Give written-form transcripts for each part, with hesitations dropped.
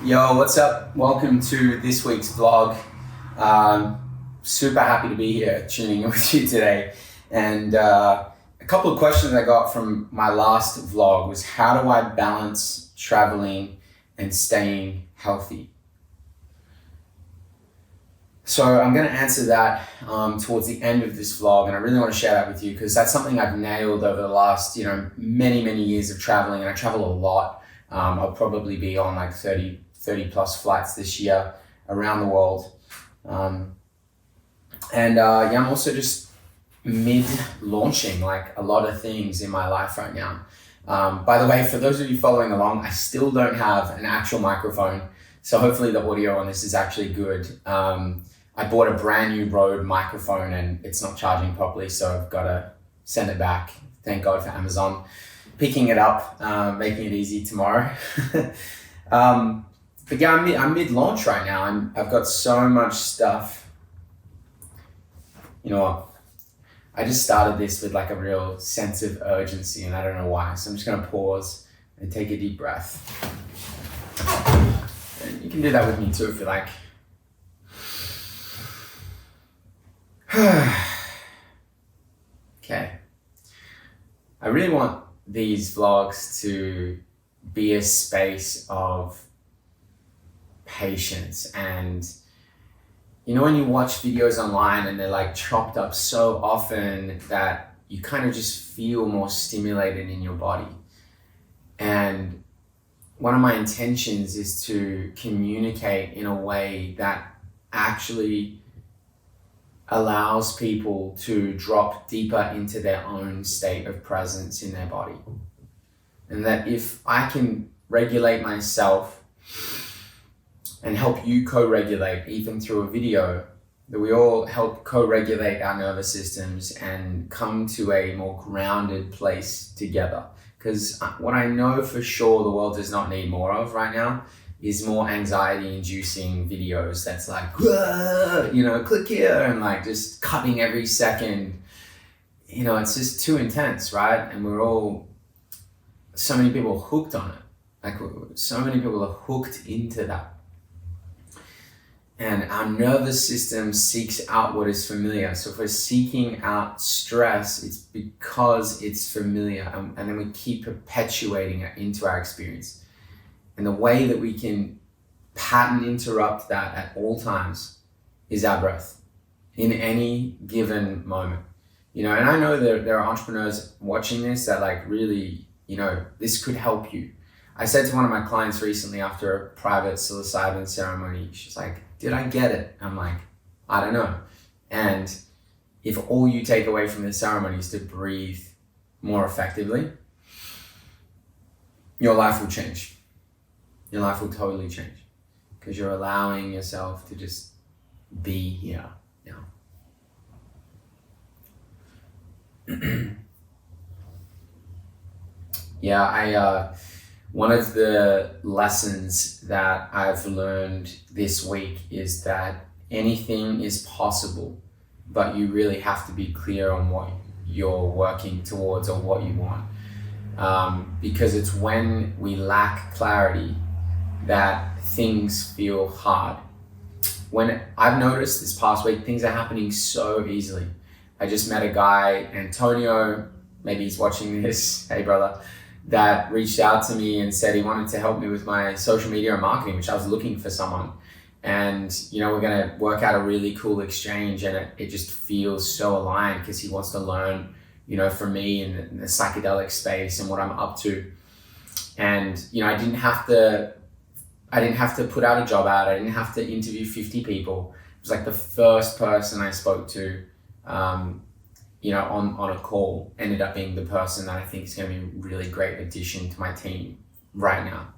Yo, what's up? Welcome to this week's vlog. Super happy to be here tuning in with you today. And a couple of questions I got from my last vlog was, how do I balance traveling and staying healthy? So I'm going to answer that towards the end of this vlog, and I really want to share that with you because that's something I've nailed over the last, many years of traveling, and I travel a lot. I'll probably be on like 30 plus flights this year around the world. I'm also just mid-launching like a lot of things in my life right now. By the way, for those of you following along, I still don't have an actual microphone, so hopefully the audio on this is actually good. I bought a brand new Rode microphone and it's not charging properly, so I've got to send it back. Thank God for Amazon picking it up, making it easy tomorrow. But yeah, I'm mid-launch right now. I've got so much stuff. You know what? I just started this with like a real sense of urgency, and I don't know why. So I'm just gonna pause and take a deep breath. And you can do that with me too if you like. Okay. I really want these vlogs to be a space of patience. And when you watch videos online and they're like chopped up so often that you kind of just feel more stimulated in your body. And one of my intentions is to communicate in a way that actually allows people to drop deeper into their own state of presence in their body. And that if I can regulate myself and help you co-regulate even through a video, that we all help co-regulate our nervous systems and come to a more grounded place together. Because what I know for sure the world does not need more of right now is more anxiety-inducing videos that's like, click here, and like just cutting every second. It's just too intense, right? And so many people are hooked on it. Like, so many people are hooked into that. And our nervous system seeks out what is familiar. So if we're seeking out stress, it's because it's familiar, and then we keep perpetuating it into our experience. And the way that we can pattern interrupt that at all times is our breath in any given moment. And I know that there are entrepreneurs watching this that like really, this could help you. I said to one of my clients recently after a private Psilocybin ceremony, she's like, did I get it? I'm like, I don't know. And if all you take away from the ceremony is to breathe more effectively, your life will change. Your life will totally change because you're allowing yourself to just be here now. One of the lessons that I've learned this week is that anything is possible, but you really have to be clear on what you're working towards or what you want. Because it's when we lack clarity that things feel hard. When I've noticed this past week, things are happening so easily. I just met a guy, Antonio, maybe he's watching this, hey brother, that reached out to me and said he wanted to help me with my social media and marketing, which I was looking for someone. And, we're gonna work out a really cool exchange, and it just feels so aligned because he wants to learn, from me in the psychedelic space and what I'm up to. And, I didn't have to put out a job ad. I didn't have to interview 50 people. It was like the first person I spoke to, on a call ended up being the person that I think is going to be a really great addition to my team right now.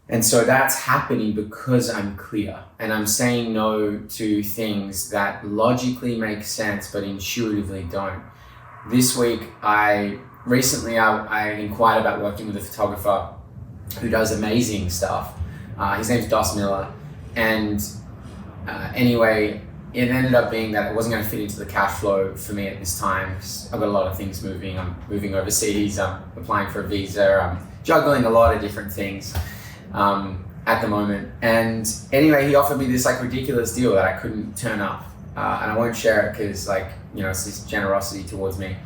And so that's happening because I'm clear and I'm saying no to things that logically make sense but intuitively don't. This week, I inquired about working with a photographer who does amazing stuff. His name's Dos Miller. And anyway, it ended up being that it wasn't going to fit into the cash flow for me at this time. I've got a lot of things moving. I'm moving overseas. I'm applying for a visa. I'm juggling a lot of different things. at the moment. And anyway, he offered me this like ridiculous deal that I couldn't turn up. And I won't share it because it's this generosity towards me.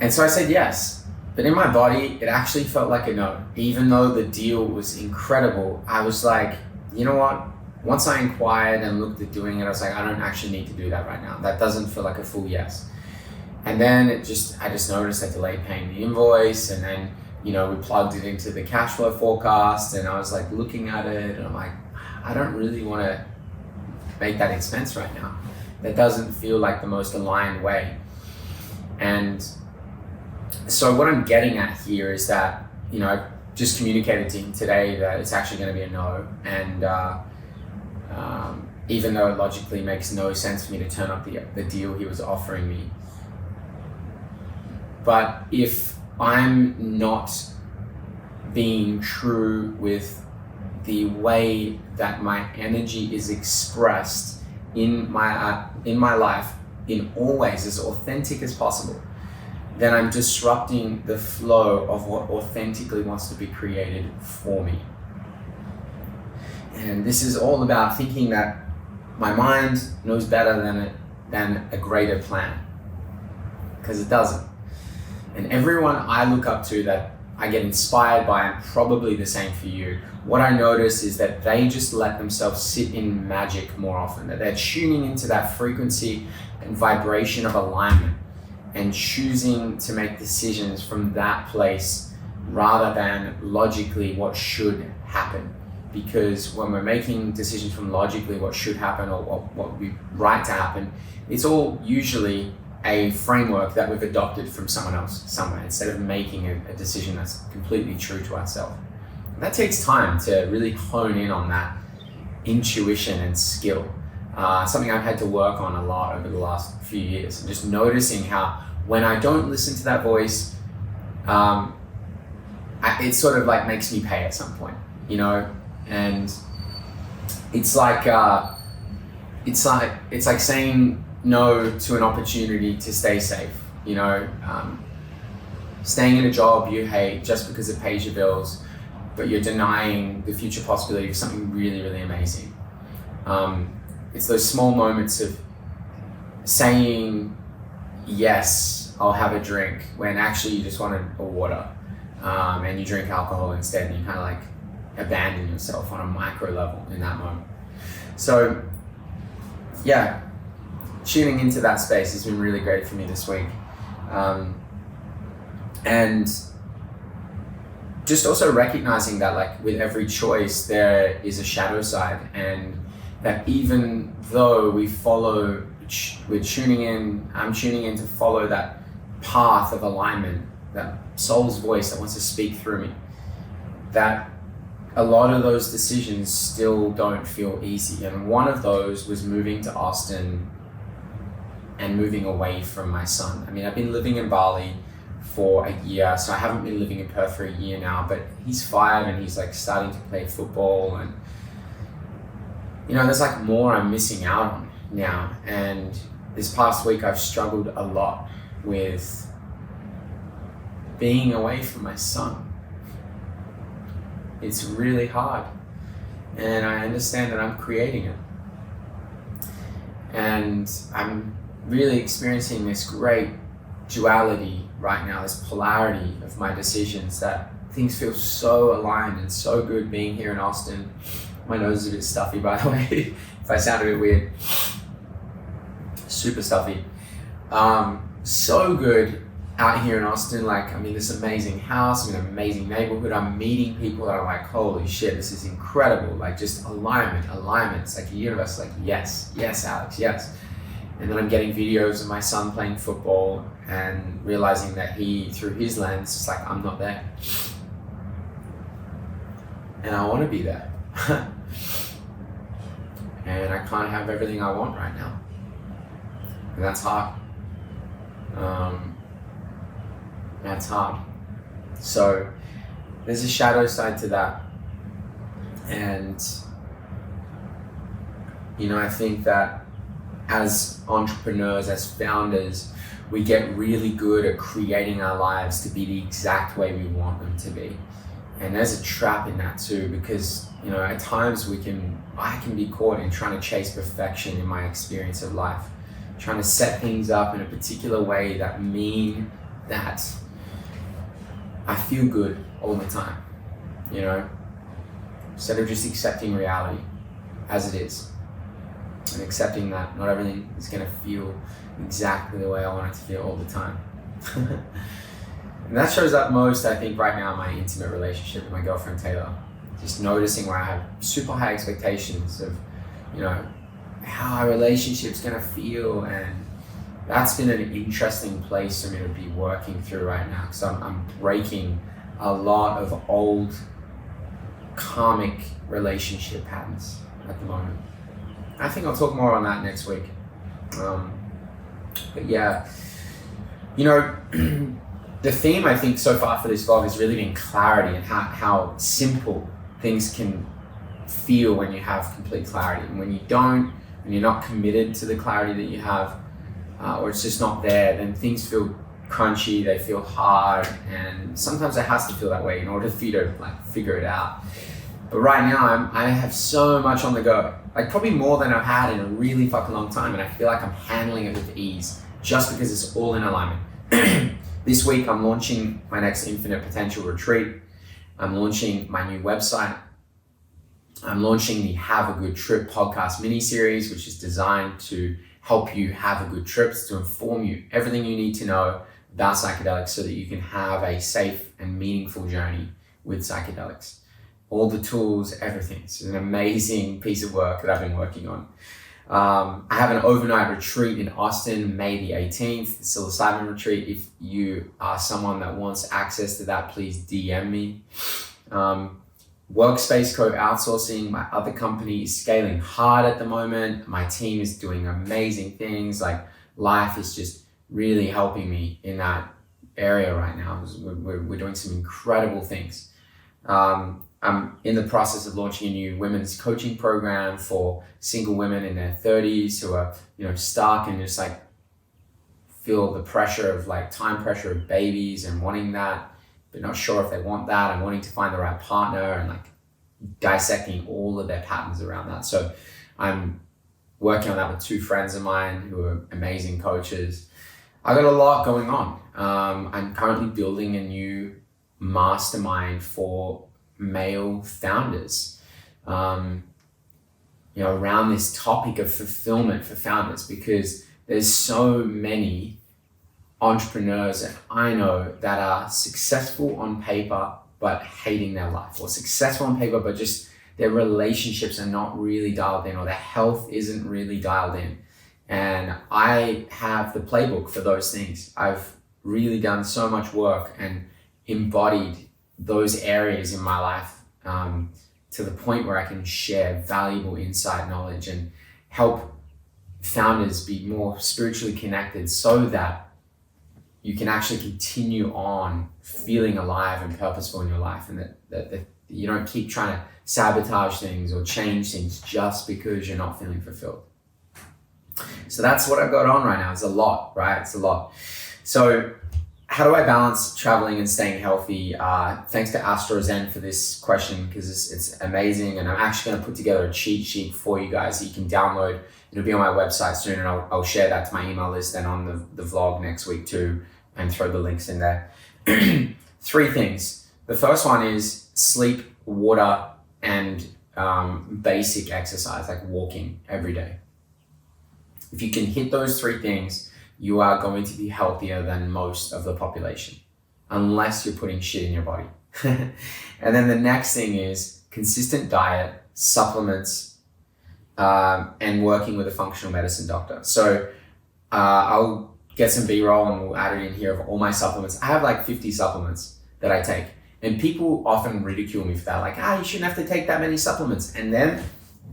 And so I said yes. But in my body, it actually felt like a no. Even though the deal was incredible, I was like, you know what? Once I inquired and looked at doing it, I was like, I don't actually need to do that right now. That doesn't feel like a full yes. And then I just noticed I delayed paying the invoice, and then, we plugged it into the cash flow forecast, and I was like looking at it, and I'm like, I don't really want to make that expense right now. That doesn't feel like the most aligned way. And so what I'm getting at here is that, I just communicated to him today that it's actually going to be a no. And even though it logically makes no sense for me to turn up the deal he was offering me. But if I'm not being true with the way that my energy is expressed in my life, in all ways, as authentic as possible, then I'm disrupting the flow of what authentically wants to be created for me. And this is all about thinking that my mind knows better than a greater plan, because it doesn't. And everyone I look up to that I get inspired by, and probably the same for you, what I notice is that they just let themselves sit in magic more often, that they're tuning into that frequency and vibration of alignment and choosing to make decisions from that place rather than logically what should happen. Because when we're making decisions from logically what should happen or what would be right to happen, it's all usually a framework that we've adopted from someone else somewhere, instead of making a decision that's completely true to ourselves. That takes time to really hone in on that intuition and skill. Something I've had to work on a lot over the last few years, and just noticing how when I don't listen to that voice, it sort of like makes me pay at some point, and it's like saying no to an opportunity to stay safe, staying in a job you hate just because it pays your bills, but you're denying the future possibility of something really, really amazing. It's those small moments of saying, yes, I'll have a drink, when actually you just wanted a water, and you drink alcohol instead, and you kind of like abandon yourself on a micro level in that moment. So yeah, tuning into that space has been really great for me this week. And just also recognizing that like with every choice there is a shadow side, and that even though I'm tuning in to follow that path of alignment, that soul's voice that wants to speak through me, that a lot of those decisions still don't feel easy. And one of those was moving to Austin and moving away from my son. I mean, I've been living in Bali for a year, so I haven't been living in Perth for a year now, but he's 5 and he's like starting to play football, and there's like more I'm missing out on now. And this past week I've struggled a lot with being away from my son. It's really hard, and I understand that I'm creating it, and I'm really experiencing this great duality right now, this polarity of my decisions, that things feel so aligned and so good being here in Austin. My nose is a bit stuffy, by the way, if I sound a bit weird. Super stuffy. So good out here in Austin. Like, I'm in this amazing house, I'm in an amazing neighborhood, I'm meeting people that are like, holy shit, this is incredible. Like, just alignment. It's like the universe, like, yes, Alex, yes. And then I'm getting videos of my son playing football and realizing that he, through his lens, is like, I'm not there. And I want to be there. And I can't have everything I want right now. And that's hard. That's hard. So there's a shadow side to that. And, I think that as entrepreneurs, as founders, we get really good at creating our lives to be the exact way we want them to be. And there's a trap in that too, because, you know, at times I can be caught in trying to chase perfection in my experience of life, trying to set things up in a particular way that mean that I feel good all the time, you know, instead of just accepting reality as it is and accepting that not everything is going to feel exactly the way I want it to feel all the time. And that shows up most, I think, right now in my intimate relationship with my girlfriend Taylor. Just noticing where I have super high expectations of, you know, how our relationship's gonna feel, and that's been an interesting place for me to be working through right now, because I'm breaking a lot of old karmic relationship patterns at the moment. I think I'll talk more on that next week. But yeah, you know, the theme I think so far for this vlog has really been clarity, and how simple things can feel when you have complete clarity. And when you don't, when you're not committed to the clarity that you have, or it's just not there, then things feel crunchy, they feel hard, and sometimes it has to feel that way in order for you to like figure it out. But right now I have so much on the go, like probably more than I've had in a really fucking long time, and I feel like I'm handling it with ease just because it's all in alignment. This week I'm launching my next Infinite Potential retreat. I'm launching my new website. I'm launching the Have a Good Trip podcast mini-series, which is designed to help you have a good trip, to inform you everything you need to know about psychedelics so that you can have a safe and meaningful journey with psychedelics. All the tools, everything. It's an amazing piece of work that I've been working on. I have an overnight retreat in Austin, May the 18th, the Psilocybin retreat. If you are someone that wants access to that, please DM me. Workspace Co-Outsourcing, my other company, is scaling hard at the moment. My team is doing amazing things. Like, life is just really helping me in that area right now. We're doing some incredible things. I'm in the process of launching a new women's coaching program for single women in their 30s who are, you know, stuck and just like feel the pressure of like time pressure of babies and wanting that, but not sure if they want that, and wanting to find the right partner, and like dissecting all of their patterns around that. So I'm working on that with two friends of mine who are amazing coaches. I got a lot going on. I'm currently building a new mastermind for male founders, you know, around this topic of fulfillment for founders, because there's so many entrepreneurs that I know that are successful on paper but hating their life, or successful on paper but just their relationships are not really dialed in, or their health isn't really dialed in. And I have the playbook for those things. I've really done so much work and embodied those areas in my life to the point where I can share valuable inside knowledge and help founders be more spiritually connected, so that you can actually continue on feeling alive and purposeful in your life, and that you don't keep trying to sabotage things or change things just because you're not feeling fulfilled. So that's what I've got on right now. It's a lot, right? It's a lot. So how do I balance traveling and staying healthy? Thanks to AstroZen for this question, because it's amazing. And I'm actually going to put together a cheat sheet for you guys that you can download. It'll be on my website soon, and I'll share that to my email list and on the vlog next week too, and throw the links in there. 3 things. The first one is sleep, water, and basic exercise, like walking every day. If you can hit those 3 things, you are going to be healthier than most of the population, unless you're putting shit in your body. And then the next thing is consistent diet, supplements, and working with a functional medicine doctor. So I'll get some B-roll and we'll add it in here of all my supplements. I have like 50 supplements that I take, and people often ridicule me for that. Like, you shouldn't have to take that many supplements. And then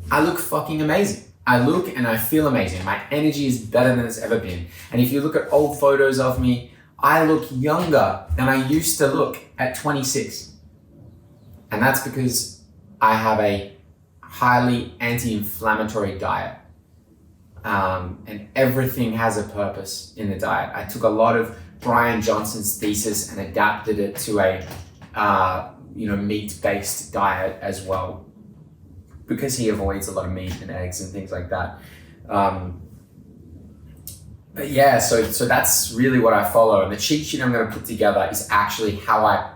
I look fucking amazing. I look and I feel amazing. My energy is better than it's ever been. And if you look at old photos of me, I look younger than I used to look at 26. And that's because I have a highly anti-inflammatory diet. And everything has a purpose in the diet. I took a lot of Brian Johnson's thesis and adapted it to a meat-based diet as well, because he avoids a lot of meat and eggs and things like that. But yeah, so that's really what I follow. And the cheat sheet I'm going to put together is actually how I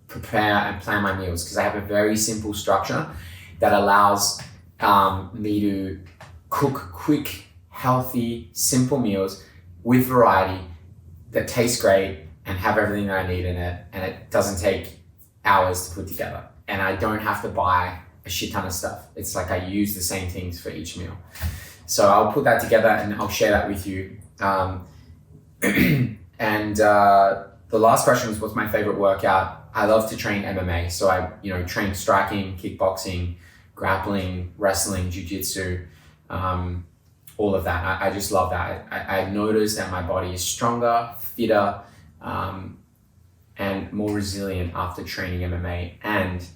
prepare and plan my meals, because I have a very simple structure that allows me to cook quick, healthy, simple meals with variety that taste great and have everything that I need in it. And it doesn't take hours to put together. And I don't have to buy a shit ton of stuff. It's like I use the same things for each meal. So I'll put that together and I'll share that with you. And the last question was, what's my favorite workout? I love to train MMA. So I, train striking, kickboxing, grappling, wrestling, jiu-jitsu, all of that. I just love that. I noticed that my body is stronger, fitter, and more resilient after training MMA. And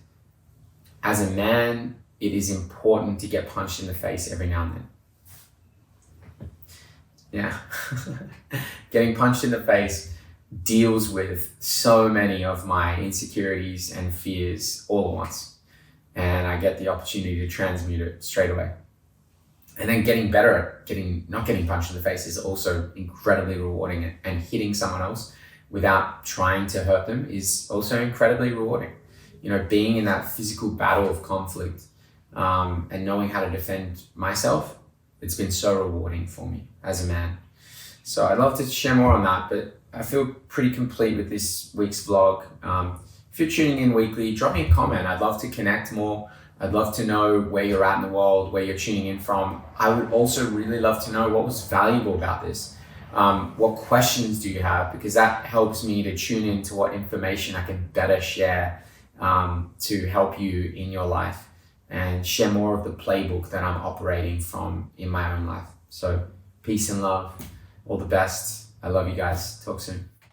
as a man, it is important to get punched in the face every now and then. Yeah. Getting punched in the face deals with so many of my insecurities and fears all at once. And I get the opportunity to transmute it straight away. And then getting better at not getting punched in the face is also incredibly rewarding. And hitting someone else without trying to hurt them is also incredibly rewarding. Being in that physical battle of conflict, and knowing how to defend myself, it's been so rewarding for me as a man. So I'd love to share more on that, but I feel pretty complete with this week's vlog. If you're tuning in weekly, drop me a comment. I'd love to connect more. I'd love to know where you're at in the world, where you're tuning in from. I would also really love to know what was valuable about this. What questions do you have? Because that helps me to tune into what information I can better share to help you in your life and share more of the playbook that I'm operating from in my own life. So peace and love. All the best. I love you guys. Talk soon.